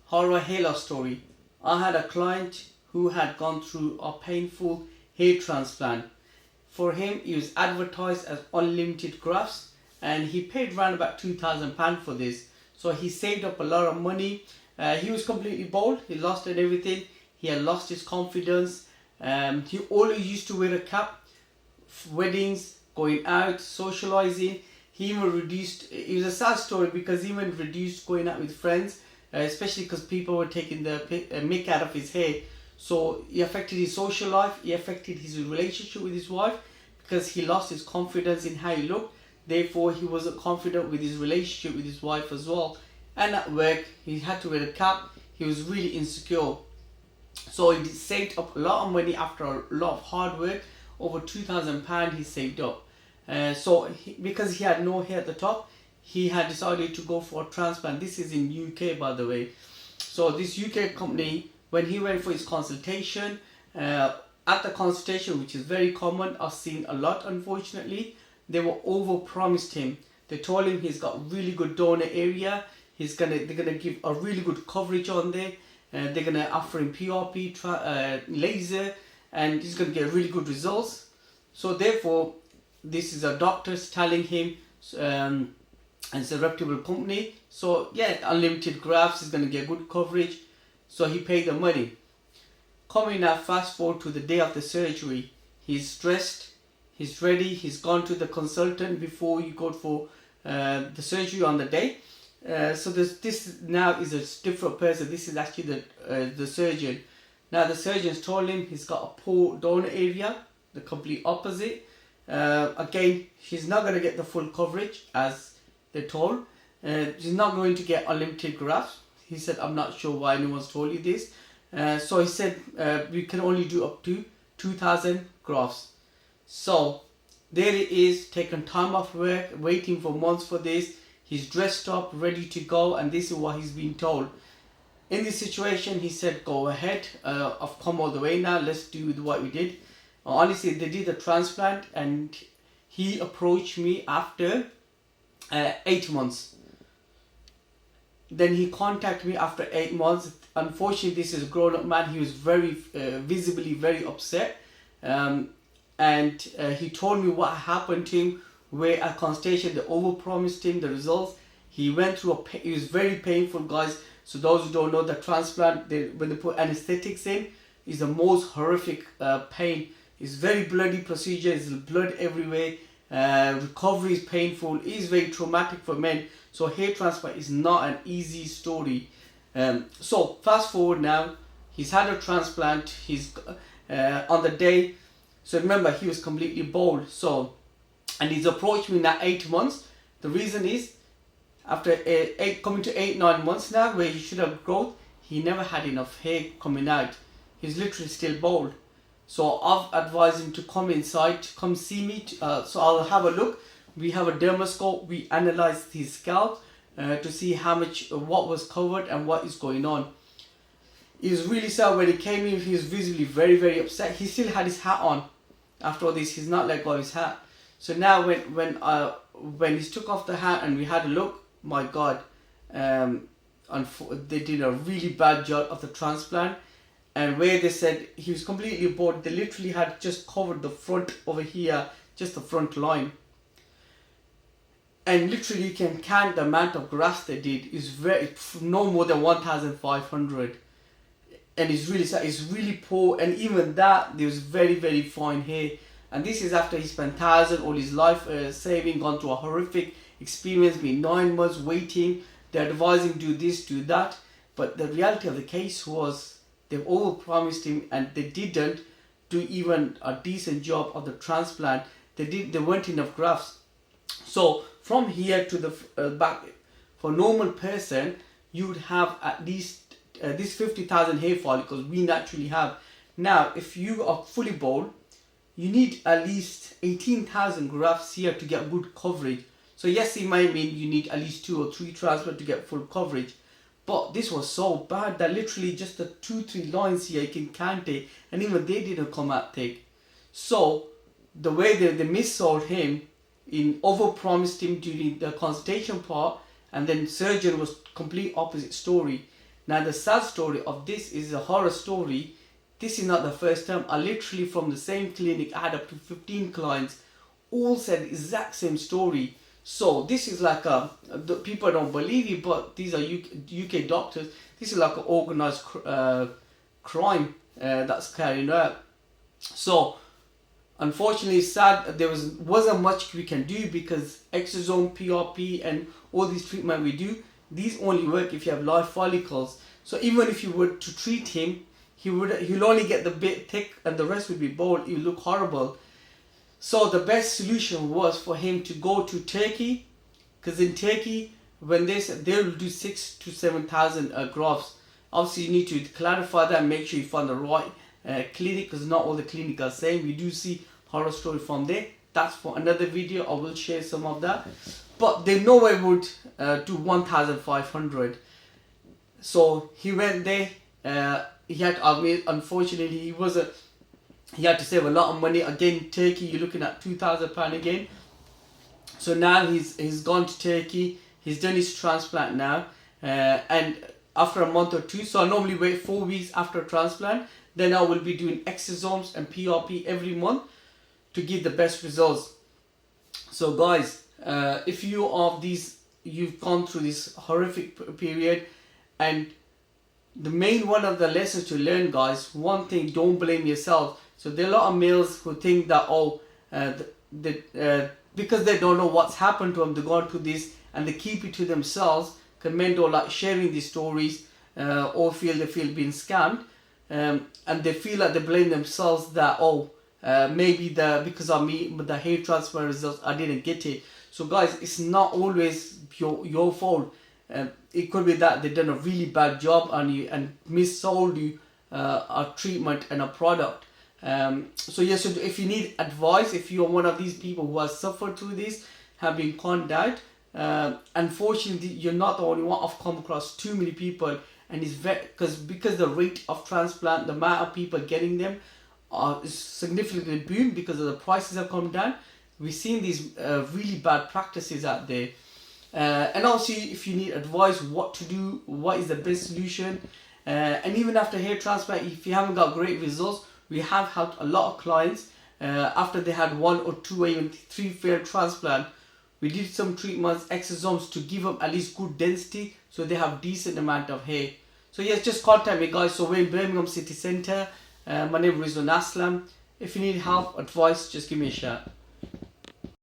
Horror halo story. I had a client who had gone through a painful hair transplant. For him, it was advertised as unlimited grafts, and he paid around about £2,000 for this. So he saved up a lot of money. He was completely bald. He lost it everything. He had lost his confidence. He always used to wear a cap. Weddings, going out, socializing. He even reduced. It was a sad story because he even reduced going out with friends, especially because people were taking the mick out of his hair. So he affected his social life. He affected his relationship with his wife because he lost his confidence in how he looked. Therefore, he wasn't confident with his relationship with his wife as well. And at work, he had to wear a cap. He was really insecure. So he saved up a lot of money after a lot of hard work. Over £2,000 he saved up. Because he had no hair at the top, he had decided to go for a transplant. This is in UK, by the way. So this UK company, when he went for his consultation, at the consultation, which is very common, I've seen a lot unfortunately, they were over-promised him. They told him he's got really good donor area. They're gonna give a really good coverage on there. They're gonna offer him PRP, laser, and he's gonna get really good results. So therefore, this is a doctor's telling him, and it's a reputable company. So yeah, unlimited grafts is gonna get good coverage. So he paid the money. Coming now, fast forward to the day of the surgery. He's stressed. He's ready. He's gone to the consultant before you go for the surgery on the day. So this now is a different person. This is actually the surgeon. Now the surgeon's told him he's got a poor donor area, the complete opposite. Again, he's not going to get the full coverage as they're told. He's not going to get unlimited grafts. He said, I'm not sure why anyone's told you this. So he said, we can only do up to 2,000 grafts. So there it is, taking time off work, waiting for months for this. He's dressed up, ready to go, and this is what he's been told. In this situation, he said, go ahead, I've come all the way now, let's do what we did. Honestly, they did the transplant, and he approached me after 8 months. Then he contacted me after 8 months. Unfortunately, this is a grown-up man. He was very visibly very upset. And he told me what happened to him, where at consultation they overpromised him the results. He went through it was very painful, guys. So those who don't know, the transplant, when they put anesthetics in, is the most horrific pain. It's very bloody procedure. There's blood everywhere. Recovery is painful. It is very traumatic for men. So hair transplant is not an easy story. So fast forward now, he's had a transplant. He's on the day. So remember, he was completely bald. So, and he's approached me now 8 months. The reason is, after coming to 8-9 months now, where he should have growth, he never had enough hair coming out. He's literally still bald. So I've advised him to come inside, come see me. So I'll have a look. We have a dermoscope. We analyzed his scalp to see how much, what was covered and what is going on. He was really sad when he came in. He was visibly very, very upset. He still had his hat on. After all this, he's not let go of his hat. So now when he took off the hat and we had a look, my God, they did a really bad job of the transplant. And where they said he was completely bald, they literally had just covered the front over here, just the front line. And literally you can count the amount of grafts they did. It's no more than 1,500. And it's really sad, it's really poor. And even that, there was very, very fine hair. And this is after he spent thousands all his life saving, gone through a horrific experience, been 9 months waiting. They're advising do this, do that. But the reality of the case was, they've overpromised him and they didn't do even a decent job of the transplant. There weren't enough grafts. So from here to the back, for a normal person, you would have at least this 50,000 hair follicles we naturally have. Now, if you are fully bald, you need at least 18,000 grafts here to get good coverage. So yes, it might mean you need at least 2 or 3 transplants to get full coverage. But this was so bad that literally just the 2-3 lines here, you can count it, and even they didn't come out thick. So the way they missold him, in overpromised him during the consultation part, and then surgeon was complete opposite story. Now the sad story of this is a horror story. This is not the first time. I literally from the same clinic, I had up to 15 clients, all said the exact same story. So this is like the people don't believe it, but these are UK doctors. This is like an organized crime that's carried out. So unfortunately, it's sad there wasn't much we can do, because exosome, PRP, and all these treatment we do, these only work if you have live follicles. So even if you were to treat him, he'll only get the bit thick and the rest will be bald. He'll look horrible. So the best solution was for him to go to Turkey, because in Turkey, when they'll do 6,000 to 7,000 grafts. Obviously, you need to clarify that and make sure you find the right clinic, because not all the clinics are the same. We do see horror story from there. That's for another video. I will share some of that. But they no way would do 1,500. So he went there. He had, unfortunately, he had to save a lot of money. Again, Turkey, you're looking at £2,000 again. So now he's gone to Turkey. He's done his transplant now. And after a month or two, so I normally wait 4 weeks after transplant. Then I will be doing exosomes and PRP every month to give the best results. So guys, if you've gone through this horrific period, and the main one of the lessons to learn, guys, one thing, don't blame yourself. So there are a lot of males who think that, because they don't know what's happened to them, they've gone through this and they keep it to themselves, because men don't like sharing these stories, or they feel being scammed, and they feel like they blame themselves that, maybe because of me, but the hair transplant results, I didn't get it. So guys, it's not always your fault. It could be that they've done a really bad job on you and missold you a treatment and a product. So yes, so if you need advice, if you're one of these people who has suffered through this, have been conned out, unfortunately you're not the only one. I've come across too many people, and it's because the rate of transplant, the amount of people getting them is significantly boomed because of the prices have come down. We've seen these really bad practices out there. And also, if you need advice what to do, what is the best solution, and even after hair transplant, if you haven't got great results, we have helped a lot of clients after they had 1 or 2 or even 3 failed transplant. We did some treatments, exosomes, to give them at least good density so they have decent amount of hair. So yes, just contact me, guys. So we're in Birmingham City Centre. My name is Rizwan Aslam. If you need help, advice, just give me a shout.